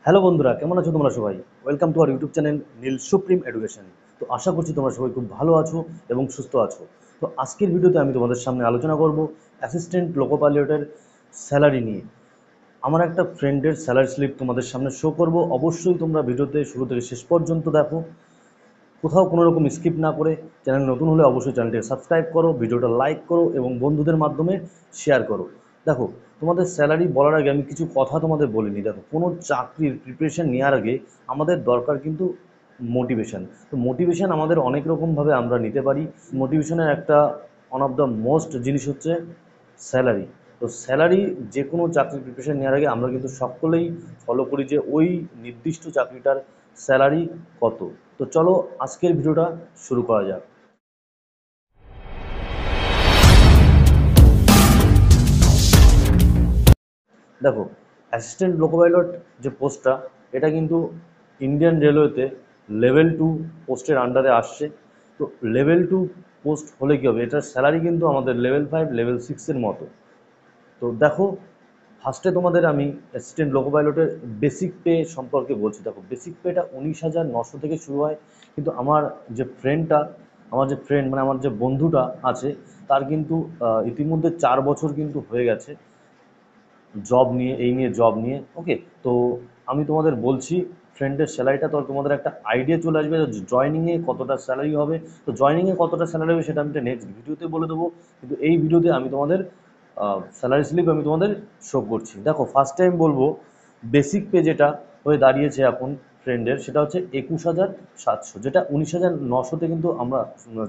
Hello বন্ধুরা, কেমন আছো তোমরা সবাই? Welcome to our YouTube channel Neel Supreme Education. তো আশা করছি তোমরা সবাই খুব ভালো আছো এবং সুস্থ আছো। তো আজকের ভিডিওতে আমি তোমাদের সামনে আলোচনা করব অ্যাসিস্ট্যান্ট লোকো পাইলটের স্যালারি নিয়ে। আমার একটা ফ্রেন্ডের স্যালারি স্লিপ তোমাদের সামনে শো করব। অবশ্যই তোমরা ভিডিওতে শুরু থেকে শেষ পর্যন্ত দেখো, কোথাও কোনো রকম স্কিপ না করে। চ্যানেল নতুন হলে অবশ্যই চ্যানেলটিকে সাবস্ক্রাইব করো, ভিডিওটা লাইক করো এবং বন্ধুদের মাধ্যমে শেয়ার করো। দেখো, তোমাদের স্যালারি বলার আগে আমি কিছু কথা তোমাদের বলে নিই। দেখো, কোনো চাকরির প্রিপারেশন নেওয়ার আগে আমাদের দরকার কিন্তু মোটিভেশন। তো মোটিভেশন আমাদের অনেক রকমভাবে আমরা নিতে পারি। মোটিভেশনের একটা ওয়ান অফ দ্য মোস্ট জিনিস হচ্ছে স্যালারি। তো স্যালারি যে কোনো চাকরির প্রিপারেশন নেওয়ার আগে আমরা কিন্তু সকলেই ফলো করি যে ওই নির্দিষ্ট চাকরিটার স্যালারি কত। তো চলো আজকের ভিডিওটা শুরু করা যাক। দেখো, অ্যাসিস্ট্যান্ট লোকো পাইলট যে পোস্টটা, এটা কিন্তু ইন্ডিয়ান রেলওয়েতে লেভেল 2 পোস্টের আন্ডারে আসছে। তো লেভেল 2 পোস্ট হলে কী হবে, এটার স্যালারি কিন্তু আমাদের লেভেল 5 লেভেল 6-এর মতো। তো দেখো, ফার্স্টে তোমাদের আমি অ্যাসিস্ট্যান্ট লোকো পাইলটের বেসিক পে সম্পর্কে বলছি। দেখো, বেসিক পেটা 19,900 থেকে শুরু হয়। কিন্তু আমার যে ফ্রেন্ড মানে আমার যে বন্ধুটা আছে, তার কিন্তু ইতিমধ্যে 4 বছর কিন্তু হয়ে গেছে জব নিয়ে। ওকে, তো আমি তোমাদের বলছি ফ্রেন্ডের স্যালারিটা, তো তোমাদের একটা আইডিয়া চলে আসবে জয়নিংয়ে কতটা স্যালারি হবে। তো জয়নিংয়ে কতটা স্যালারি হবে সেটা আমি নেক্সট ভিডিওতে বলে দেবো। কিন্তু এই ভিডিওতে আমি তোমাদের স্যালারি স্লিপ আমি তোমাদের শো করছি। দেখো, ফার্স্ট টাইম বলবো বেসিক পে যেটা হয়ে দাঁড়িয়েছে এখন ফ্রেন্ডের, সেটা হচ্ছে 21,700, যেটা 19,900-তে কিন্তু আমরা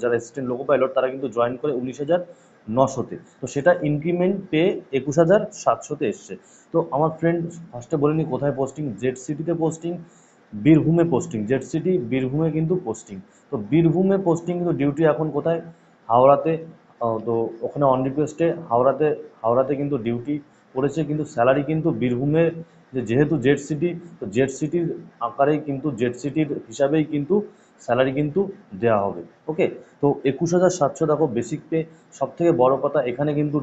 যারা অ্যাসিস্ট্যান্ট লোকো পাইলট তারা কিন্তু জয়েন করে 19,900-তে। তো সেটা ইনক্রিমেন্ট পেয়ে 21,700-তে এসছে। তো আমার ফ্রেন্ড ফার্স্টে বলেনি কোথায় পোস্টিং, জেড সিটিতে পোস্টিং, বীরভূমে পোস্টিং, জেড সিটি বীরভূমে কিন্তু পোস্টিং। তো বীরভূমে পোস্টিং কিন্তু ডিউটি এখন কোথায়, হাওড়াতে। তো ওখানে অন রিকোয়েস্টে হাওড়াতে কিন্তু ডিউটি পড়েছে। কিন্তু স্যালারি কিন্তু বীরভূমে, যেহেতু জেড সিটি, তো জেড সিটির আকারেই কিন্তু জেড সিটির হিসাবেই কিন্তু স্যালারি কিন্তু দেওয়া হবে। ওকে, তো 21,700 দেখো বেসিক পে। সব থেকে বড় কথা, এখানে কিন্তু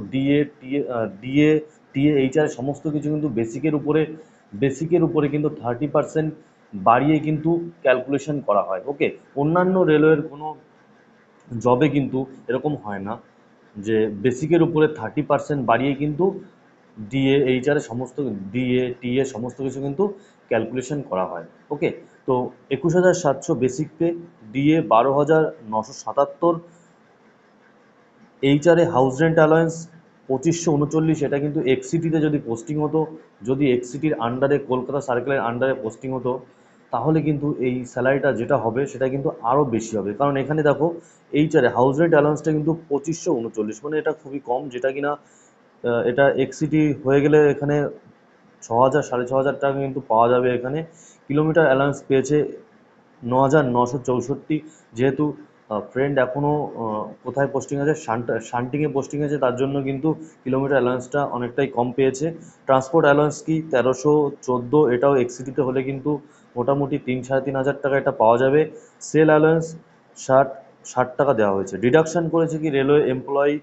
ডিএ এইচআর সমস্ত কিছু কিন্তু বেসিকের উপরে কিন্তু 30% বাড়িয়ে কিন্তু ক্যালকুলেশন করা হয়। ওকে, অন্যান্য রেলওয়ের কোনো জবে কিন্তু এরকম হয় না যে বেসিকের উপরে 30% বাড়িয়ে কিন্তু ডিএ সমস্ত কিছু কিন্তু ক্যালকুলেশন করা হয়। ওকে, তো 21,700 বেসিক পে, ডিএ 12,977, এইচআরে হাউস রেন্ট অ্যালায়েন্স 2539। এটা কিন্তু এক্সিটিতে যদি পোস্টিং হতো, যদি এক্সিটির আন্ডারে কলকাতা সার্কেলের আন্ডারে পোস্টিং হতো, তাহলে কিন্তু এই স্যালারিটা যেটা হবে সেটা কিন্তু আরও বেশি হবে। কারণ এখানে দেখো, এইচআরে হাউস রেন্ট অ্যালায়েন্সটা কিন্তু 2539, মানে এটা খুবই কম। যেটা কিনা এটা এক্সিটি হয়ে গেলে এখানে 6,000 সাড়ে 6,000 টাকা কিন্তু পাওয়া যাবে এখানে। কিলোমিটার অ্যালাউন্স পেয়েছে 9,964। যেহেতু ফ্রেন্ড এখনও কোথায় পোস্টিং আছে, শান্টিংয়ে পোস্টিং আছে, তার জন্য কিন্তু কিলোমিটার অ্যালাউন্সটা অনেকটাই কম পেয়েছে। ট্রান্সপোর্ট অ্যালাউন্স কি 1,314, এটাও এক্সিটিতে হলে কিন্তু মোটামুটি 3-3,500 টাকা এটা পাওয়া যাবে। সেল অ্যালাউন্স 60 ষাট টাকা দেওয়া হয়েছে। ডিডাকশন করেছে কি, রেলওয়ে এমপ্লয়ি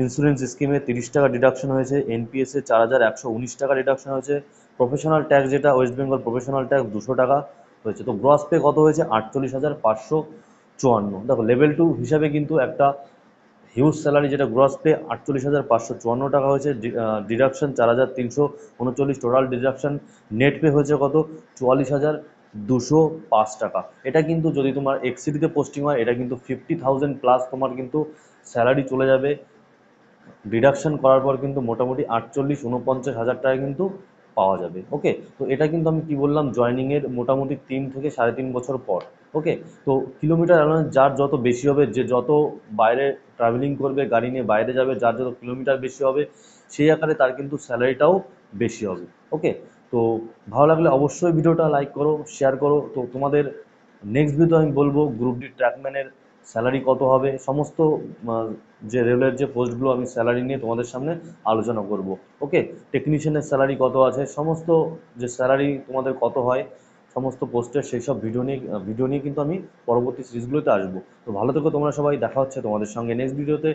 ইন্স্যুরেন্স স্কিমে 30 টাকা ডিডাকশন হয়েছে, এনপিএসে 4,119 টাকা ডিডাকশন হয়েছে, প্রফেশনাল ট্যাক্স যেটা ওয়েস্ট বেঙ্গল প্রফেশনাল ট্যাক্স 200 টাকা হয়েছে। তো গ্রস পে কত হয়েছে, 48,554। দেখো, লেভেল 2 হিসাবে কিন্তু একটা হিউজ স্যালারি, যেটা গ্রস পে 48,554 টাকা হয়েছে, deduction 4,339, total deduction net pay হয়েছে কত, 44,205 টাকা। এটা কিন্তু যদি তোমার এক্সিটিতে পোস্টিং হয়, এটা কিন্তু 50,000+ তোমার কিন্তু স্যালারি চলে যাবে। ডিডাকশন করার পর কিন্তু মোটামুটি 48-49 হাজার টাকা কিন্তু পাওয়া যাবে। ওকে, তো এটা কিন্তু আমি কি বললাম, জয়নিংয়ের মোটামুটি 3 থেকে 3.5 বছর পর। ওকে, তো কিলোমিটার অ্যালাউন্স যার যত বেশি হবে, যে যত বাইরে ট্রাভেলিং করবে, গাড়ি নিয়ে বাইরে যাবে, যার যত কিলোমিটার বেশি হবে, সেই আকারে তার কিন্তু স্যালারিটাও বেশি হবে। ওকে, তো ভালো লাগলে অবশ্যই ভিডিওটা লাইক করো, শেয়ার করো। তো তোমাদের নেক্সট ভিডিও আমি বলবো গ্রুপ ডি ট্র্যাকম্যানের স্যালারি কত হবে, সমস্ত যে রেলের যে পোস্টগুলো আমি স্যালারি নিয়ে তোমাদের সামনে আলোচনা করব। ওকে, টেকনিশিয়ানের স্যালারি কত আছে, সমস্ত যে স্যালারি তোমাদের কত হয় সমস্ত পোস্টের, সেই সব ভিডিও নিয়ে কিন্তু আমি পরবর্তী সিরিজগুলোতে আসবো। তো ভালো থেকো তোমরা সবাই, দেখা হচ্ছে তোমাদের সঙ্গে নেক্সট ভিডিওতে।